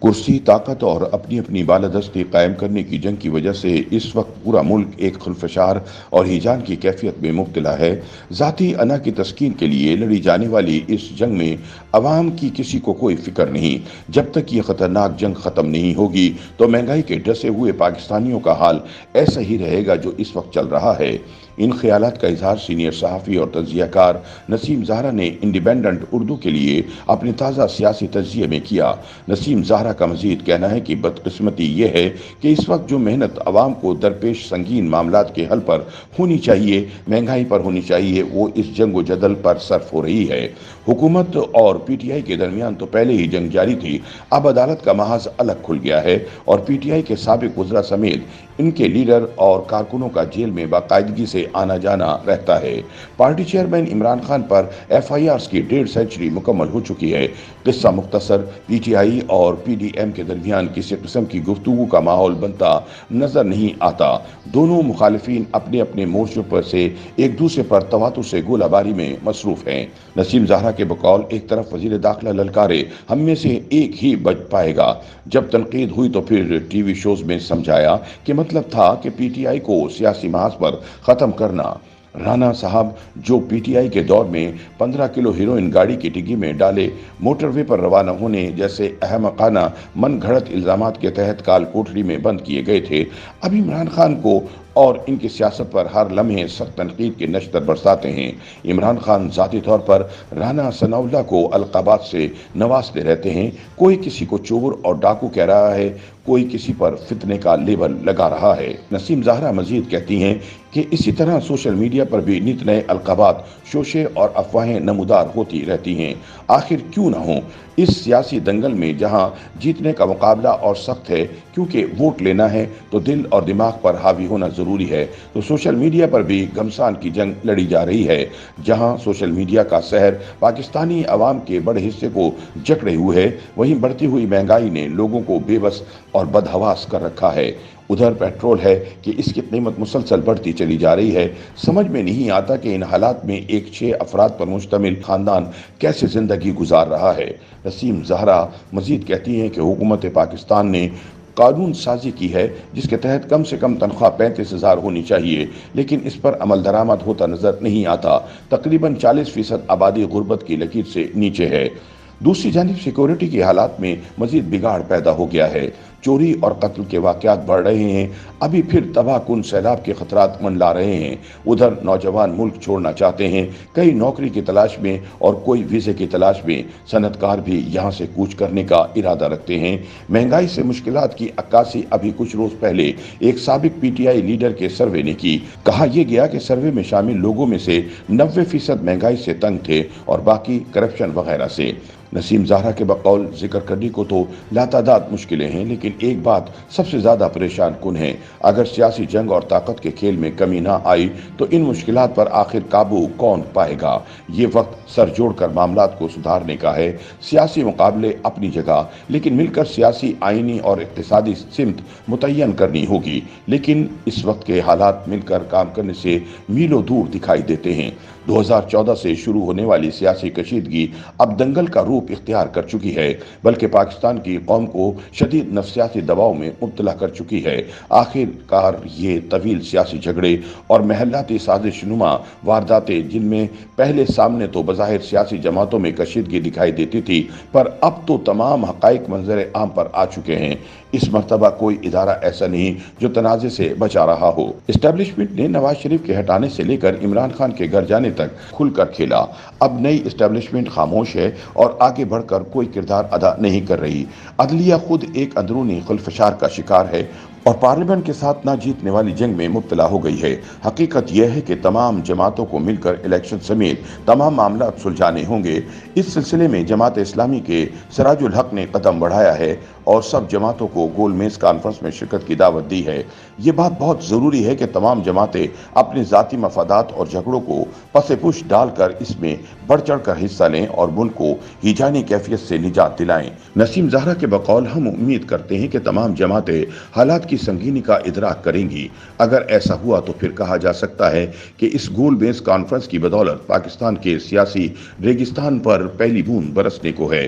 کرسی طاقت اور اپنی اپنی بالادستی قائم کرنے کی جنگ کی وجہ سے اس وقت پورا ملک ایک خلفشار اور ہیجان کی کیفیت میں مبتلا ہے۔ ذاتی انا کی تسکین کے لیے لڑی جانے والی اس جنگ میں عوام کی کسی کو کوئی فکر نہیں۔ جب تک یہ خطرناک جنگ ختم نہیں ہوگی تو مہنگائی کے ڈسے ہوئے پاکستانیوں کا حال ایسا ہی رہے گا جو اس وقت چل رہا ہے۔ ان خیالات کا اظہار سینئر صحافی اور تجزیہ کار نسیم زہرا نے انڈیپینڈنٹ اردو کے لیے اپنے تازہ سیاسی تجزیے میں کیا۔ نسیم زہرا کا مزید کہنا ہے کہ بدقسمتی یہ ہے کہ اس وقت جو محنت عوام کو درپیش سنگین معاملات کے حل پر ہونی چاہیے، مہنگائی پر ہونی چاہیے، وہ اس جنگ و جدل پر صرف ہو رہی ہے۔ حکومت اور پی ٹی آئی کے درمیان تو پہلے ہی جنگ جاری تھی، اب عدالت کا محاذ الگ کھل گیا ہے اور پی ٹی آئی کے سابق وزراء سمیت ان کے لیڈر اور کارکنوں کا جیل میں باقاعدگی سے آنا جانا رہتا ہے۔ پارٹی چیئرمین عمران خان پر ایف آئی آرز کی 1.5 سینچری مکمل ہو چکی ہے۔ قصہ مختصر، پی ٹی آئی اور پی ڈی ایم کے درمیان کسی قسم کی گفتگو کا ماحول بنتا نظر نہیں آتا۔ دونوں مخالفین اپنے اپنے مورچوں پر سے ایک دوسرے پر تواتر سے گولہ باری میں مصروف ہیں۔ نسیم زہرا کے بقول ایک طرف وزیر داخلہ للکارے ہم میں سے ایک ہی بچ پائے گا۔ جب تنقید ہوئی تو پھر ٹی وی شوز میں سمجھایا کہ مطلب تھا کہ پی ٹی آئی کو سیاسی محاذ پر ختم کرنا۔ رانا صاحب جو پی ٹی آئی کے دور میں 15 کلو ہیروئن گاڑی کی ڈگی میں ڈالے موٹر وے پر روانہ ہونے جیسے احمقانہ من گھڑت الزامات کے تحت کال کوٹری میں بند کیے گئے تھے، اب عمران خان کو اور ان کی سیاست پر ہر لمحے سخت تنقید کے نشتر برساتے ہیں۔ عمران خان ذاتی طور پر رانا ثناء اللہ کو القابات سے نوازتے رہتے ہیں۔ کوئی کسی کو چور اور ڈاکو کہہ رہا ہے، کوئی کسی پر فتنے کا لیبل لگا رہا ہے۔ نسیم زہرا مزید کہتی ہیں کہ اسی طرح سوشل میڈیا پر بھی نت نئے القابات، شوشے اور افواہیں نمودار ہوتی رہتی ہیں۔ آخر کیوں نہ ہوں؟ اس سیاسی دنگل میں جہاں جیتنے کا مقابلہ اور سخت ہے کیونکہ ووٹ لینا ہے تو دل اور دماغ پر حاوی ہونا ضروری ہے، تو سوشل میڈیا پر بھی گھمسان کی جنگ لڑی جا رہی ہے۔ جہاں سوشل میڈیا کا سحر پاکستانی عوام کے بڑے حصے کو جکڑے ہوئے ہے، وہیں بڑھتی ہوئی مہنگائی نے لوگوں کو بے بس اور بدحواس کر رکھا ہے۔ ادھر پیٹرول ہے کہ اس کی قیمت مسلسل بڑھتی چلی جا رہی ہے۔ سمجھ میں نہیں آتا کہ ان حالات میں ایک 6 افراد پر مشتمل خاندان کیسے زندگی گزار رہا ہے۔ نسیم زہرا مزید کہتی ہیں کہ حکومت پاکستان نے قانون سازی کی ہے جس کے تحت کم سے کم تنخواہ 35,000 ہونی چاہیے، لیکن اس پر عمل درآمد ہوتا نظر نہیں آتا۔ تقریباً 40% آبادی غربت کی لکیر سے نیچے ہے۔ دوسری جانب سیکورٹی کے حالات میں مزید بگاڑ پیدا ہو گیا ہے۔ چوری اور قتل کے واقعات بڑھ رہے ہیں، ابھی پھر تباہ کن سیلاب کے خطرات منڈلا رہے ہیں۔ ادھر نوجوان ملک چھوڑنا چاہتے ہیں، کئی نوکری کی تلاش میں اور کوئی ویزے کی تلاش میں، صنعت کار بھی یہاں سے کوچ کرنے کا ارادہ رکھتے ہیں۔ مہنگائی سے مشکلات کی عکاسی ابھی کچھ روز پہلے ایک سابق پی ٹی آئی لیڈر کے سروے نے کی۔ کہا یہ گیا کہ سروے میں شامل لوگوں میں سے 90% مہنگائی سے تنگ تھے اور باقی کرپشن وغیرہ سے۔ نسیم زہرا کے بقول ذکر کرنے کو تو لاتعداد مشکلیں ہیں، لیکن ایک بات سب سے زیادہ پریشان کن ہے۔ اگر سیاسی جنگ اور طاقت کے کھیل میں کمی نہ آئی تو ان مشکلات پر آخر قابو کون پائے گا؟ یہ وقت سر جوڑ کر معاملات کو سدھارنے کا ہے۔ سیاسی مقابلے اپنی جگہ، لیکن مل کر سیاسی، آئینی اور اقتصادی سمت متعین کرنی ہوگی۔ لیکن اس وقت کے حالات مل کر کام کرنے سے میلوں دور دکھائی دیتے ہیں۔ 2014 سے شروع ہونے والی سیاسی کشیدگی اب دنگل کا روپ اختیار کر چکی ہے، بلکہ پاکستان کی قوم کو شدید نفسیاتی دباؤ میں مبتلا کر چکی ہے۔ آخر کار یہ طویل سیاسی جھگڑے اور محلاتی سازش نما وارداتیں، جن میں پہلے سامنے تو بظاہر سیاسی جماعتوں میں کشیدگی دکھائی دیتی تھی، پر اب تو تمام حقائق منظر عام پر آ چکے ہیں۔ اس مرتبہ کوئی ادارہ ایسا نہیں جو تنازع سے بچا رہا ہو۔ اسٹیبلشمنٹ نے نواز شریف کے ہٹانے سے لے کر عمران خان کے گھر جانے تک کھل کر کھیلا۔ اب نئی اسٹیبلشمنٹ خاموش ہے اور آگے بڑھ کر کوئی کردار ادا نہیں کر رہی۔ عدلیہ خود ایک اندرونی خلفشار کا شکار ہے اور پارلیمنٹ کے ساتھ نہ جیتنے والی جنگ میں مبتلا ہو گئی ہے۔ حقیقت یہ ہے کہ تمام جماعتوں کو مل کر الیکشن سمیت تمام معاملات سلجھانے ہوں گے۔ اس سلسلے میں جماعت اسلامی کے سراج الحق نے قدم بڑھایا ہے اور سب جماعتوں کو گول میز کانفرنس میں شرکت کی دعوت دی ہے۔ یہ بات بہت ضروری ہے کہ تمام جماعتیں اپنے ذاتی مفادات اور جھگڑوں کو پس پش ڈال کر اس میں بڑھ چڑھ کر حصہ لیں اور ملک کو ہیجانی کیفیت سے نجات دلائیں۔ نسیم زہرا کے بقول ہم امید کرتے ہیں کہ تمام جماعتیں حالات کی سنگینی کا ادراک کریں گی۔ اگر ایسا ہوا تو پھر کہا جا سکتا ہے کہ اس گول میز کانفرنس کی بدولت پاکستان کے سیاسی ریگستان پر پہلی بوند برسنے کو ہے۔